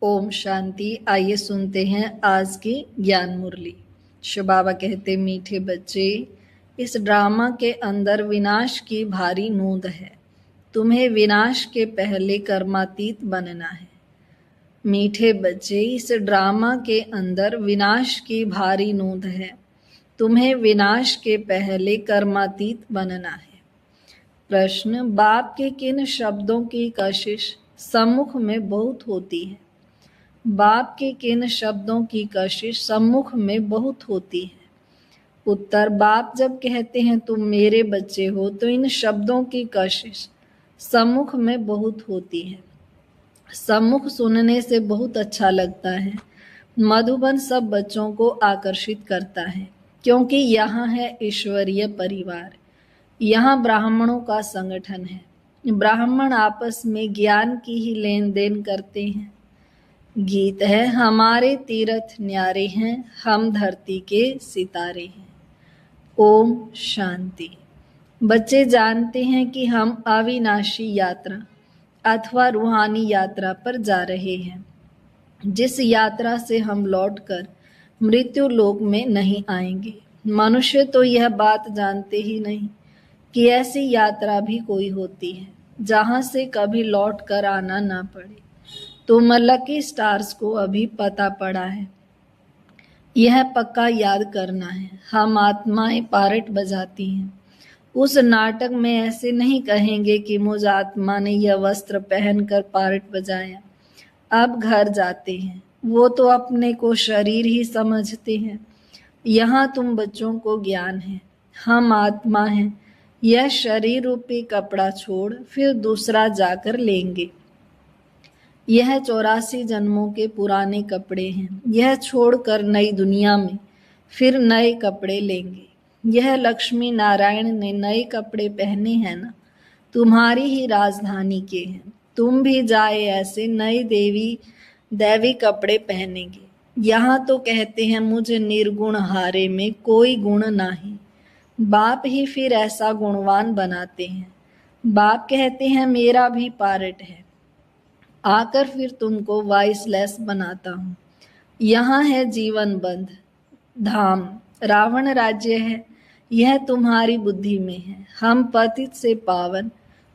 ओम शांति। आइए सुनते हैं आज की ज्ञान मुरली। शिव बाबा कहते, मीठे बच्चे, इस ड्रामा के अंदर विनाश की भारी नूंद है। तुम्हें विनाश के पहले कर्मातीत बनना है। मीठे बच्चे, इस ड्रामा के अंदर विनाश की भारी नूंद है। तुम्हें विनाश के पहले कर्मातीत बनना है। प्रश्न, बाप के किन शब्दों की कशिश सम्मुख में बहुत होती है? बाप के किन शब्दों की कशिश सम्मुख में बहुत होती है? उत्तर, बाप जब कहते हैं तुम मेरे बच्चे हो तो इन शब्दों की कशिश सम्मुख में बहुत होती है। सम्मुख सुनने से बहुत अच्छा लगता है। मधुबन सब बच्चों को आकर्षित करता है क्योंकि यहाँ है ईश्वरीय परिवार। यहाँ ब्राह्मणों का संगठन है। ब्राह्मण आपस में ज्ञान की ही लेन देन करते हैं। गीत है, हमारे तीर्थ न्यारे हैं, हम धरती के सितारे हैं। ओम शांति। बच्चे जानते हैं कि हम अविनाशी यात्रा अथवा रूहानी यात्रा पर जा रहे हैं, जिस यात्रा से हम लौटकर मृत्यु लोक में नहीं आएंगे। मनुष्य तो यह बात जानते ही नहीं कि ऐसी यात्रा भी कोई होती है जहाँ से कभी लौट कर आना ना पड़े। तो लकी स्टार्स को अभी पता पड़ा है। यह पक्का याद करना है, हम आत्माएं पार्ट बजाती हैं। उस नाटक में ऐसे नहीं कहेंगे कि मुझ आत्मा ने यह वस्त्र पहनकर पार्ट बजाया। अब घर जाते हैं, वो तो अपने को शरीर ही समझते हैं। यहाँ तुम बच्चों को ज्ञान है, हम आत्मा हैं। यह शरीर रूपी कपड़ा छोड़ फिर दूसरा जाकर लेंगे। यह 84 जन्मों के पुराने कपड़े हैं। यह छोड़कर नई दुनिया में फिर नए कपड़े लेंगे। यह लक्ष्मी नारायण ने नए कपड़े पहने हैं ना, तुम्हारी ही राजधानी के हैं। तुम भी जाए ऐसे नए दैवी कपड़े पहनेंगे। यहाँ तो कहते हैं मुझे निर्गुण हारे में कोई गुण नहीं। बाप ही फिर ऐसा गुणवान बनाते हैं। बाप कहते हैं मेरा भी पार्ट है, आकर फिर तुमको वाइसलेस बनाता हूँ। यहाँ है जीवन बंध धाम, रावण राज्य है। यह तुम्हारी बुद्धि में है। हम पतित से पावन,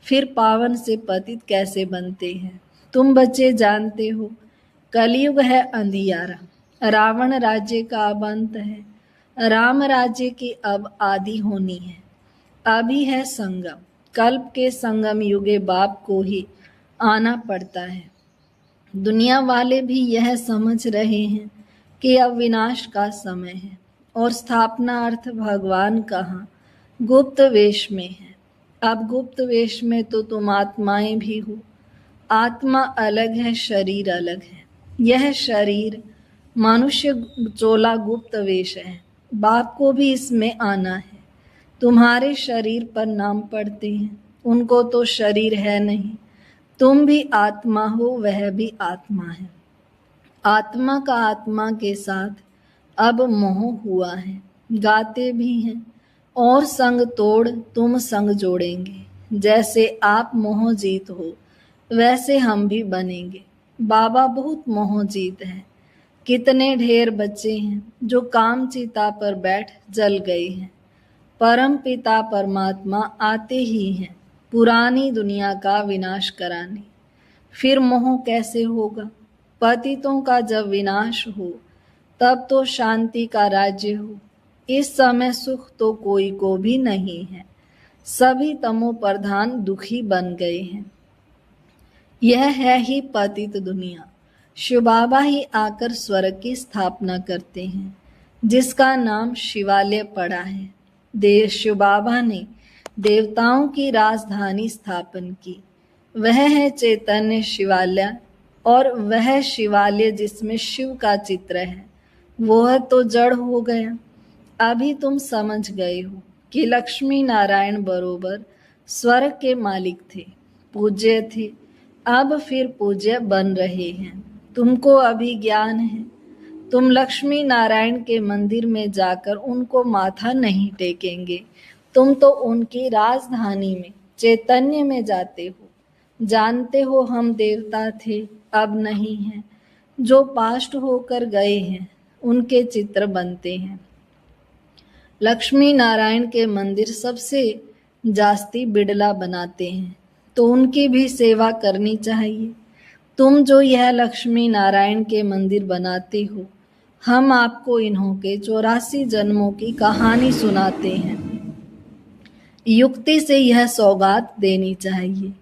फिर पावन से पतित कैसे बनते हैं? तुम बच्चे जानते हो, कलयुग है अंधियारा। रावण राज्य का अब अंत है। राम राज्य की अब आदि होनी है। अभी है संगम। कल्प के संगम युगे बाप को ही आना पड़ता है। दुनिया वाले भी यह समझ रहे हैं कि अब विनाश का समय है और स्थापना अर्थ भगवान कहाँ गुप्त वेश में है। अब गुप्त वेश में तो तुम आत्माएं भी हो। आत्मा अलग है, शरीर अलग है। यह शरीर मनुष्य चोला गुप्त वेश है। बाप को भी इसमें आना है। तुम्हारे शरीर पर नाम पढ़ते हैं, उनको तो शरीर है नहीं। तुम भी आत्मा हो, वह भी आत्मा है। आत्मा का आत्मा के साथ अब मोह हुआ है। गाते भी हैं, और संग तोड़ तुम संग जोड़ेंगे। जैसे आप मोह जीत हो वैसे हम भी बनेंगे। बाबा बहुत मोह जीत है। कितने ढेर बच्चे हैं जो काम चिता पर बैठ जल गए हैं। परम पिता परमात्मा आते ही हैं पुरानी दुनिया का विनाश कराने। फिर मोह कैसे होगा? पतितों का जब विनाश हो तब तो शांति का राज्य हो। इस समय सुख तो कोई को भी नहीं है। सभी तमो प्रधान दुखी बन गए हैं। यह है ही पतित दुनिया। शिव बाबा ही आकर स्वर्ग की स्थापना करते हैं, जिसका नाम शिवालय पड़ा है। शिव बाबा ने देवताओं की राजधानी स्थापन की। वह है चैतन्य शिवालय, और वह शिवालय जिसमें शिव का चित्र है वह तो जड़ हो गया। अभी तुम समझ गए हो कि लक्ष्मी नारायण बरोबर स्वर्ग के मालिक थे, पूज्य थे। अब फिर पूज्य बन रहे हैं। तुमको अभी ज्ञान है। तुम लक्ष्मी नारायण के मंदिर में जाकर उनको माथा नहीं टेकेंगे। तुम तो उनकी राजधानी में चैतन्य में जाते हो। जानते हो हम देवता थे, अब नहीं हैं। जो पास्ट होकर गए हैं उनके चित्र बनते हैं। लक्ष्मी नारायण के मंदिर सबसे जास्ती बिड़ला बनाते हैं, तो उनकी भी सेवा करनी चाहिए। तुम जो यह लक्ष्मी नारायण के मंदिर बनाते हो, हम आपको इन्हों के 84 जन्मों की कहानी सुनाते हैं। युक्ति से यह सौगात देनी चाहिए।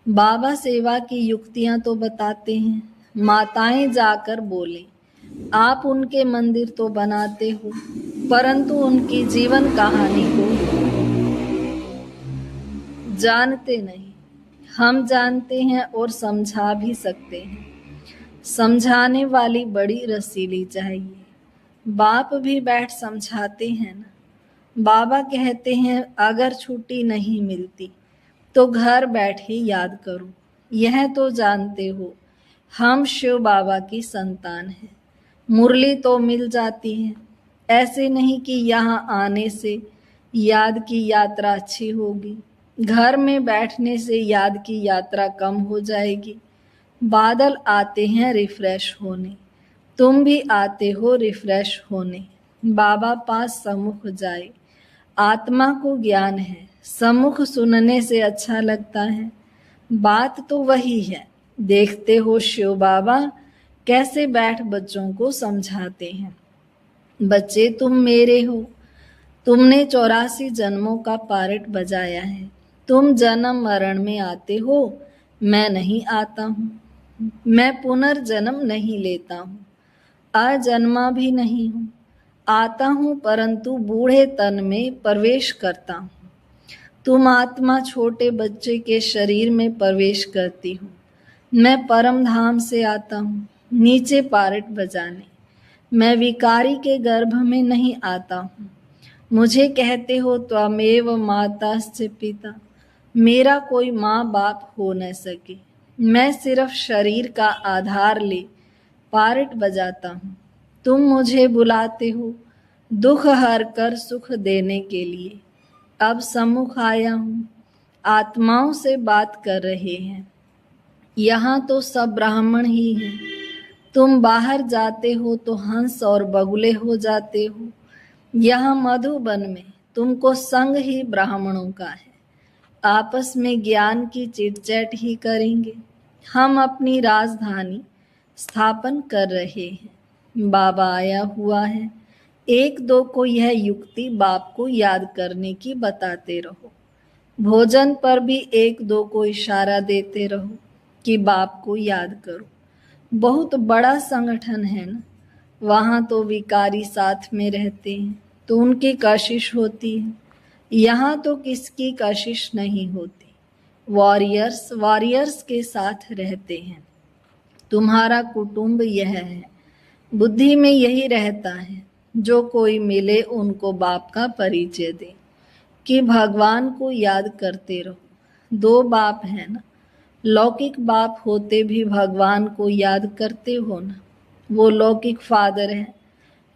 बाबा सेवा की युक्तियां तो बताते हैं। माताएं जाकर बोले, आप उनके मंदिर तो बनाते हो, परंतु उनकी जीवन कहानी को जानते नहीं। हम जानते हैं और समझा भी सकते हैं। समझाने वाली बड़ी रसीली चाहिए। बाप भी बैठ समझाते हैं ना। बाबा कहते हैं, अगर छुट्टी नहीं मिलती तो घर बैठे याद करो। यह तो जानते हो हम शिव बाबा की संतान हैं। मुरली तो मिल जाती है। ऐसे नहीं कि यहाँ आने से याद की यात्रा अच्छी होगी, घर में बैठने से याद की यात्रा कम हो जाएगी। बादल आते हैं रिफ्रेश होने, तुम भी आते हो रिफ्रेश होने। बाबा पास सम्मुख जाए, आत्मा को ज्ञान है, सम्मुख सुनने से अच्छा लगता है। बात तो वही है। देखते हो शिव बाबा कैसे बैठ बच्चों को समझाते हैं। बच्चे, तुम मेरे हो। तुमने 84 जन्मों का पार्ट बजाया है। तुम जन्म मरण में आते हो, मैं नहीं आता हूँ। मैं पुनर्जन्म नहीं लेता हूँ, अजन्मा भी नहीं हूँ। आता हूँ परंतु बूढ़े तन में प्रवेश करता हूँ। तुम आत्मा छोटे बच्चे के शरीर में प्रवेश करती हो। मैं परम धाम से आता हूँ नीचे पार्ट बजाने। मैं विकारी के गर्भ में नहीं आता हूँ। मुझे कहते हो त्वमेव माताश्च पिता, मेरा कोई माँ बाप हो न सके। मैं सिर्फ शरीर का आधार ले पार्ट बजाता हूँ। तुम मुझे बुलाते हो दुख हर कर सुख देने के लिए। अब सम्मुख आया हूँ, आत्माओं से बात कर रहे हैं। यहाँ तो सब ब्राह्मण ही हैं। तुम बाहर जाते हो तो हंस और बगुले हो जाते हो। यहाँ मधुबन में तुमको संग ही ब्राह्मणों का है। आपस में ज्ञान की चिटचैट ही करेंगे। हम अपनी राजधानी स्थापन कर रहे हैं। बाबा आया हुआ है। एक दो को यह युक्ति बाप को याद करने की बताते रहो। भोजन पर भी एक दो को इशारा देते रहो कि बाप को याद करो। बहुत बड़ा संगठन है ना। वहाँ तो विकारी साथ में रहते हैं तो उनकी कशिश होती है। यहाँ तो किसकी कशिश नहीं होती। वॉरियर्स के साथ रहते हैं। तुम्हारा कुटुंब यह है। बुद्धि में यही रहता है। जो कोई मिले उनको बाप का परिचय दे कि भगवान को याद करते रहो। दो बाप है ना। लौकिक बाप होते भी भगवान को याद करते हो ना। वो लौकिक फादर है।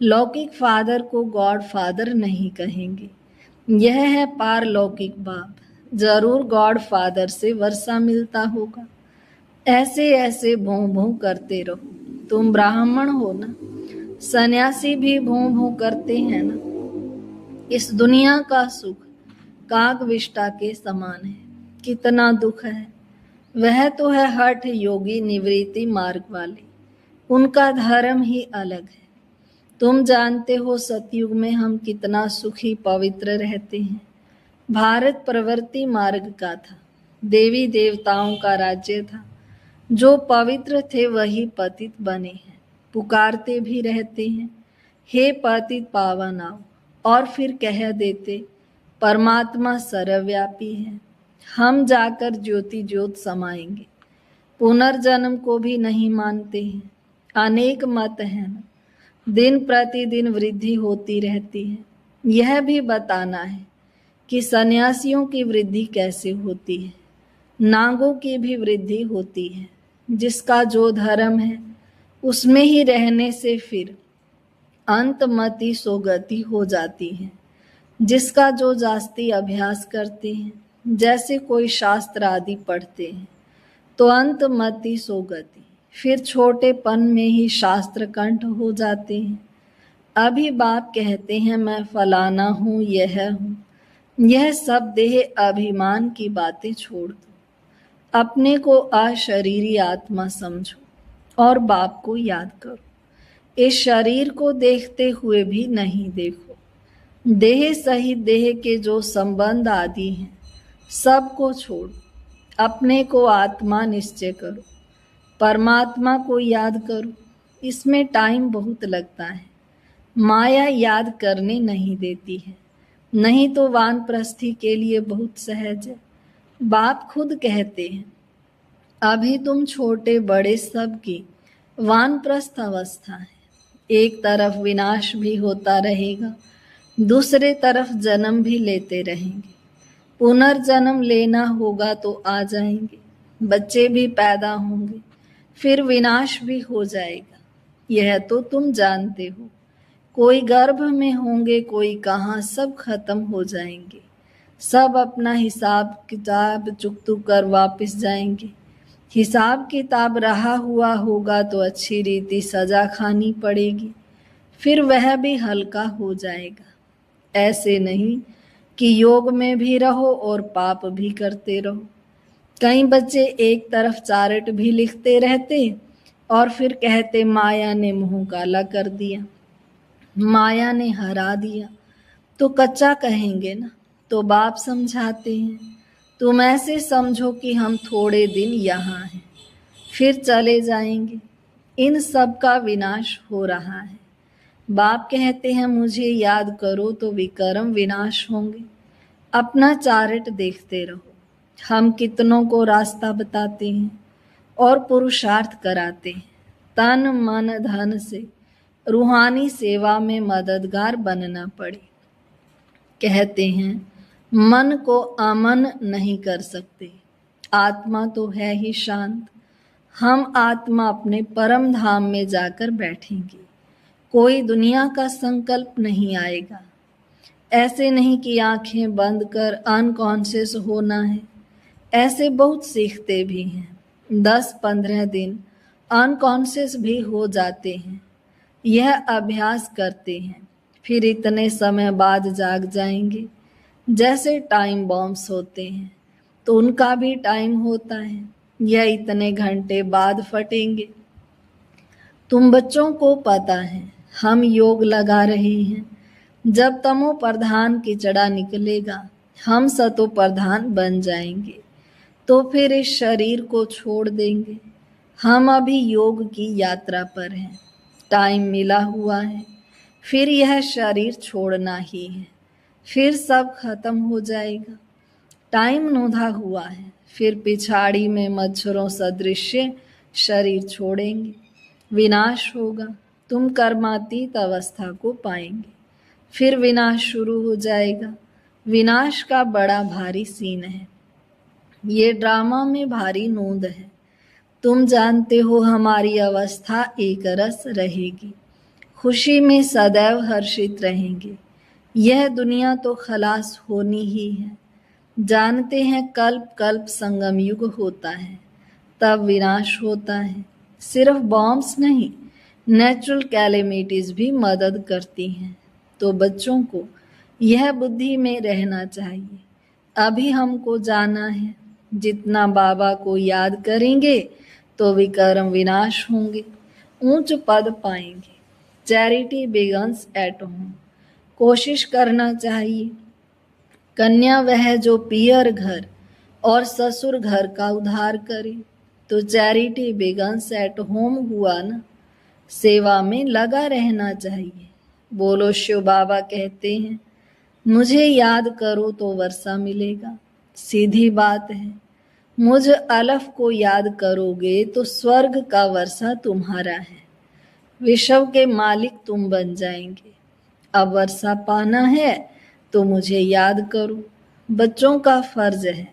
लौकिक फादर को गॉड फादर नहीं कहेंगे। यह है पारलौकिक बाप। जरूर गॉड फादर से वर्षा मिलता होगा। ऐसे ऐसे भों भों करते रहो। तुम ब्राह्मण हो ना। सन्यासी भी भों भों करते हैं ना। इस दुनिया का सुख कागविष्टा के समान है। कितना दुख है। वह तो है हठ योगी निवृत्ति मार्ग वाले। उनका धर्म ही अलग है। तुम जानते हो सतयुग में हम कितना सुखी पवित्र रहते हैं। भारत प्रवृत्ति मार्ग का था। देवी देवताओं का राज्य था। जो पवित्र थे वही पतित बने हैं। पुकारते भी रहते हैं, हे पतित पावन आओ। और फिर कह देते, परमात्मा सर्वव्यापी है। हम जाकर ज्योति ज्योत समाएंगे। पुनर्जन्म को भी नहीं मानते हैं। अनेक मत हैं ना। दिन प्रतिदिन वृद्धि होती रहती है। यह भी बताना है कि सन्यासियों की वृद्धि कैसे होती है। नागों की भी वृद्धि होती है। जिसका जो धर्म है उसमें ही रहने से फिर अंतमति सोगति हो जाती है। जिसका जो जास्ती अभ्यास करते हैं, जैसे कोई शास्त्र आदि पढ़ते हैं, तो अंतमति सोगति फिर छोटेपन में ही शास्त्र कंठ हो जाते हैं। अभी बाप कहते हैं मैं फलाना हूँ, यह हूँ। यह सब देह अभिमान की बातें छोड़ दो। अपने को अशरीरी आत्मा समझो और बाप को याद करो। इस शरीर को देखते हुए भी नहीं देखो। देह सहित देह के जो संबंध आदि हैं सबको छोड़ो। अपने को आत्मा निश्चय करो। परमात्मा को याद करो। इसमें टाइम बहुत लगता है। माया याद करने नहीं देती है, नहीं तो वानप्रस्थी के लिए बहुत सहज है। बाप खुद कहते हैं अभी तुम छोटे बड़े सब की वानप्रस्थ अवस्था है। एक तरफ विनाश भी होता रहेगा, दूसरे तरफ जन्म भी लेते रहेंगे। पुनर्जन्म लेना होगा तो आ जाएंगे, बच्चे भी पैदा होंगे, फिर विनाश भी हो जाएगा। यह तो तुम जानते हो। कोई गर्भ में होंगे, कोई कहाँ, सब खत्म हो जाएंगे। सब अपना हिसाब किताब चुकतू कर वापस जाएंगे। हिसाब किताब रहा हुआ होगा तो अच्छी रीति सजा खानी पड़ेगी, फिर वह भी हल्का हो जाएगा। ऐसे नहीं कि योग में भी रहो और पाप भी करते रहो। कई बच्चे एक तरफ चार्ट भी लिखते रहते और फिर कहते माया ने मुंह काला कर दिया, माया ने हरा दिया, तो कच्चा कहेंगे ना। तो बाप समझाते हैं तुम ऐसे समझो कि हम थोड़े दिन यहाँ हैं, फिर चले जाएंगे। इन सब का विनाश हो रहा है। बाप कहते हैं मुझे याद करो तो विकर्म विनाश होंगे। अपना चार्ट देखते रहो। हम कितनों को रास्ता बताते हैं और पुरुषार्थ कराते हैं, तन मन धन से रूहानी सेवा में मददगार बनना पड़े। कहते हैं मन को अमन नहीं कर सकते, आत्मा तो है ही शांत। हम आत्मा अपने परम धाम में जाकर बैठेंगे। कोई दुनिया का संकल्प नहीं आएगा। ऐसे नहीं कि आंखें बंद कर अनकॉन्शियस होना है। ऐसे बहुत सीखते भी हैं। 10-15 दिन अनकॉन्शियस भी हो जाते हैं। यह अभ्यास करते हैं, फिर इतने समय बाद जाग जाएंगे। जैसे टाइम बॉम्ब्स होते हैं तो उनका भी टाइम होता है। यह इतने घंटे बाद फटेंगे। तुम बच्चों को पता है हम योग लगा रहे हैं। जब तमो प्रधान कीचड़ा निकलेगा हम सतो प्रधान बन जाएंगे, तो फिर इस शरीर को छोड़ देंगे। हम अभी योग की यात्रा पर हैं। टाइम मिला हुआ है, फिर यह शरीर छोड़ना ही है, फिर सब खत्म हो जाएगा। टाइम नोधा हुआ है, फिर पिछाड़ी में मच्छरों सदृश्य शरीर छोड़ेंगे। विनाश होगा, तुम कर्मातीत अवस्था को पाएंगे, फिर विनाश शुरू हो जाएगा। विनाश का बड़ा भारी सीन है। ये ड्रामा में भारी नोंद है। तुम जानते हो हमारी अवस्था एक रस रहेगी, खुशी में सदैव हर्षित रहेंगे। यह दुनिया तो खलास होनी ही है। जानते हैं कल्प कल्प संगम युग होता है, तब विनाश होता है। सिर्फ बॉम्ब्स नहीं, नेचुरल कैलेमिटीज भी मदद करती हैं। तो बच्चों को यह बुद्धि में रहना चाहिए। अभी हमको जाना है। जितना बाबा को याद करेंगे तो विकर्म विनाश होंगे, ऊंच पद पाएंगे। Charity begins at home. कोशिश करना चाहिए। कन्या वह जो पियर घर और ससुर घर का उद्धार करे, तो चैरिटी बिगन्स एट होम हुआ ना। सेवा में लगा रहना चाहिए। बोलो शिव बाबा कहते हैं मुझे याद करो तो वर्षा मिलेगा। सीधी बात है। मुझ अलफ को याद करोगे तो स्वर्ग का वर्षा तुम्हारा है। विश्व के मालिक तुम बन जाएंगे। अब वर्षा पाना है तो मुझे याद करो। बच्चों का फर्ज है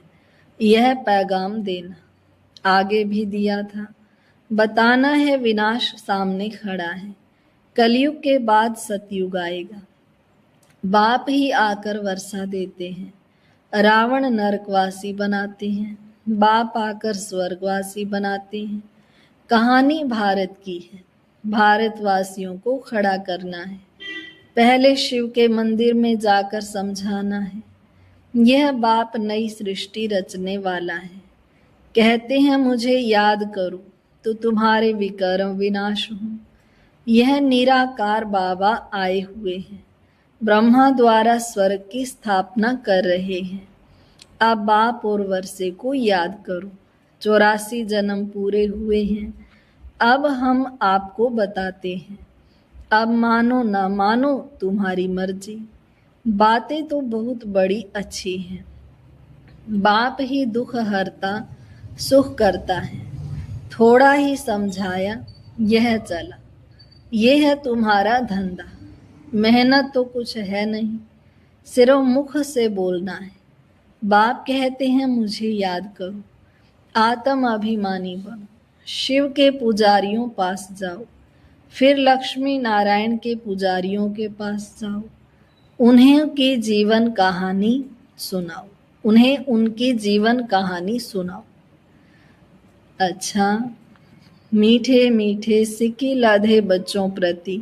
यह पैगाम देना। आगे भी दिया था, बताना है विनाश सामने खड़ा है। कलयुग के बाद सतयुग आएगा। बाप ही आकर वर्षा देते हैं। रावण नरकवासी बनाते हैं, बाप आकर स्वर्गवासी बनाते हैं। कहानी भारत की है, भारतवासियों को खड़ा करना है, पहले शिव के मंदिर में जाकर समझाना है। यह बाप नई सृष्टि रचने वाला है। कहते हैं मुझे याद करो तो तुम्हारे विकर्म विनाश हो। यह निराकार बाबा आए हुए हैं, ब्रह्मा द्वारा स्वर्ग की स्थापना कर रहे हैं। अब बाप और वर्षे को याद करो, 84 जन्म पूरे हुए हैं। अब हम आपको बताते हैं, अब मानो ना मानो तुम्हारी मर्जी। बातें तो बहुत बड़ी अच्छी हैं। बाप ही दुख हरता सुख करता है। थोड़ा ही समझाया, यह चला। यह है तुम्हारा धंधा। मेहनत तो कुछ है नहीं, सिर्फ मुख से बोलना है। बाप कहते हैं मुझे याद करो, आत्म अभिमानी बनो, शिव के पुजारियों पास जाओ, फिर लक्ष्मी नारायण के पुजारियों के पास जाओ, उन्हें की जीवन कहानी सुनाओ, उन्हें उनकी जीवन कहानी सुनाओ। अच्छा, मीठे मीठे सिक्के लाधे बच्चों प्रति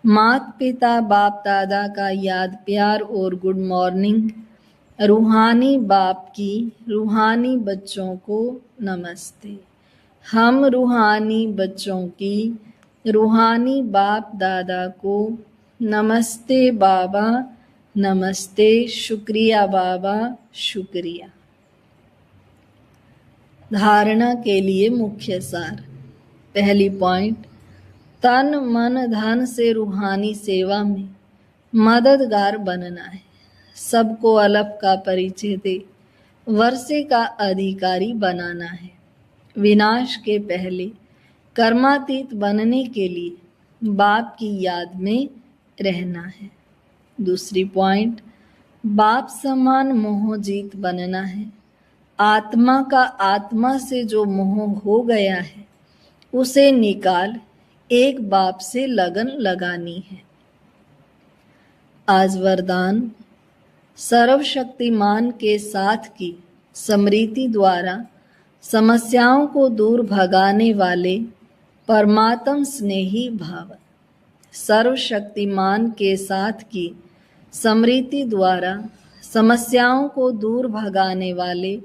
माता पिता बाप दादा का याद प्यार और गुड मॉर्निंग। रूहानी बाप की रूहानी बच्चों को नमस्ते। हम रूहानी बच्चों की रूहानी बाप दादा को नमस्ते बाबा, नमस्ते, शुक्रिया बाबा, शुक्रिया। धारणा के लिए मुख्य सार। पहली पॉइंट, तन मन धन से रूहानी सेवा में मददगार बनना है। सबको अलग का परिचय दे, वर्षे का अधिकारी बनाना है। विनाश के पहले कर्मातीत बनने के लिए बाप की याद में रहना है। दूसरी पॉइंट, बाप समान मोहजीत बनना है। आत्मा का आत्मा से जो मोह हो गया है उसे निकाल एक बाप से लगन लगानी है। आज वरदान, सर्वशक्तिमान के साथ की स्मृति द्वारा समस्याओं को दूर भगाने वाले परमात्म स्नेही भाव। सर्वशक्तिमान के साथ की स्मृति द्वारा समस्याओं को दूर भगाने वाले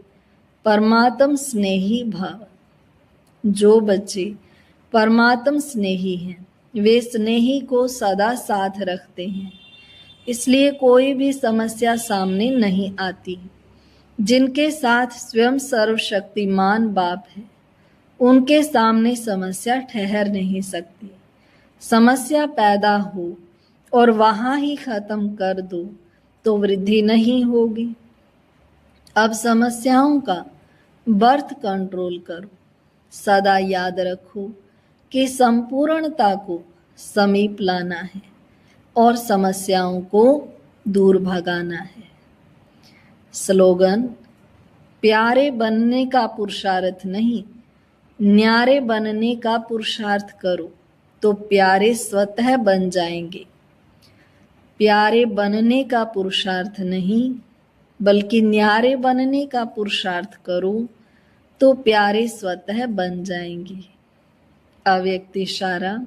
परमात्म स्नेही भाव। जो बच्चे परमात्म स्नेही हैं वे स्नेही को सदा साथ रखते हैं, इसलिए कोई भी समस्या सामने नहीं आती। जिनके साथ स्वयं सर्वशक्तिमान बाप है उनके सामने समस्या ठहर नहीं सकती। समस्या पैदा हो और वहां ही खत्म कर दो तो वृद्धि नहीं होगी। अब समस्याओं का बर्थ कंट्रोल करो। सदा याद रखो कि संपूर्णता को समीप लाना है और समस्याओं को दूर भगाना है। स्लोगन, प्यारे बनने का पुरुषार्थ नहीं, न्यारे बनने का पुरुषार्थ करो तो प्यारे स्वतः बन जाएंगे। प्यारे बनने का पुरुषार्थ नहीं बल्कि न्यारे बनने का पुरुषार्थ करो तो प्यारे स्वतः बन जाएंगे। अव्यक्त इशारा,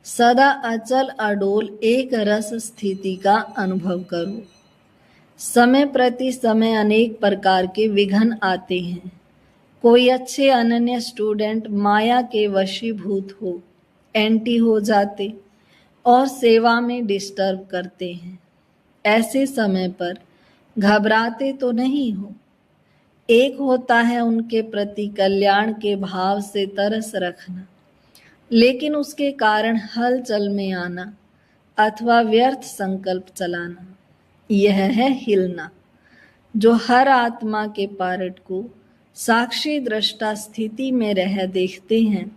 सदा अचल अडोल एक रस स्थिति का अनुभव करो। समय प्रति समय अनेक प्रकार के विघ्न आते हैं। कोई अच्छे अनन्य स्टूडेंट माया के वशीभूत हो, एंटी हो जाते और सेवा में डिस्टर्ब करते हैं। ऐसे समय पर घबराते तो नहीं हो। एक होता है उनके प्रति कल्याण के भाव से तरस रखना, लेकिन उसके कारण हलचल में आना अथवा व्यर्थ संकल्प चलाना, यह है हिलना। जो हर आत्मा के पार्ट को साक्षी दृष्टा स्थिति में रह देखते हैं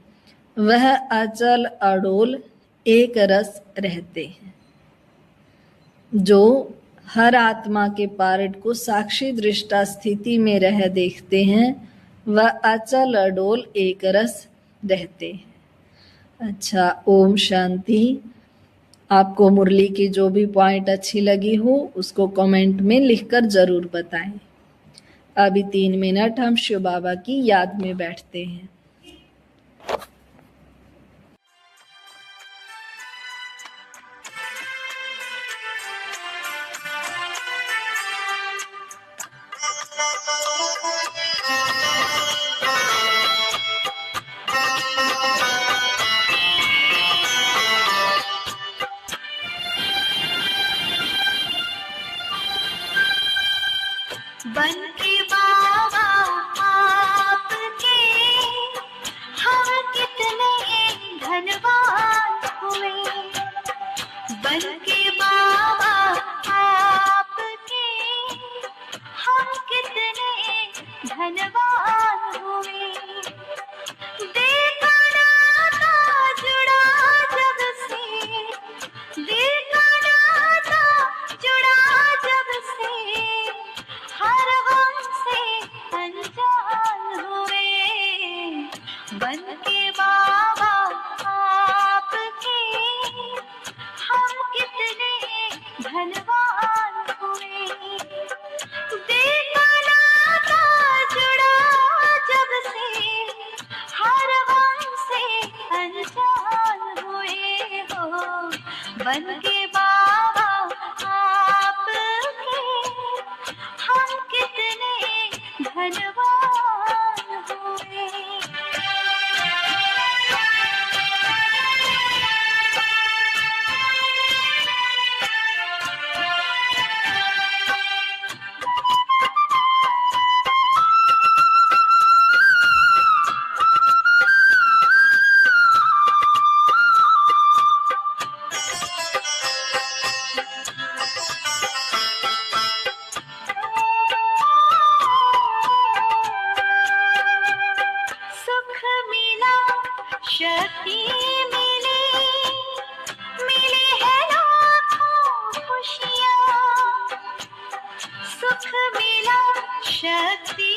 वह अचल अडोल एक रस रहते हैं। जो हर आत्मा के पार्ट को साक्षी दृष्टा स्थिति में रह देखते हैं वह अचल अडोल एक रस रहते हैं। अच्छा, ओम शांति। आपको मुरली की जो भी पॉइंट अच्छी लगी हो उसको कमेंट में लिखकर जरूर बताएं। अभी 3 मिनट हम शिव बाबा की याद में बैठते हैं। बन के बाबा आपके हम कितने धनवान हुए। सुख मिला, शक्ति मिली, मिली है लाखों खुशियाँ। सुख मिला, शक्ति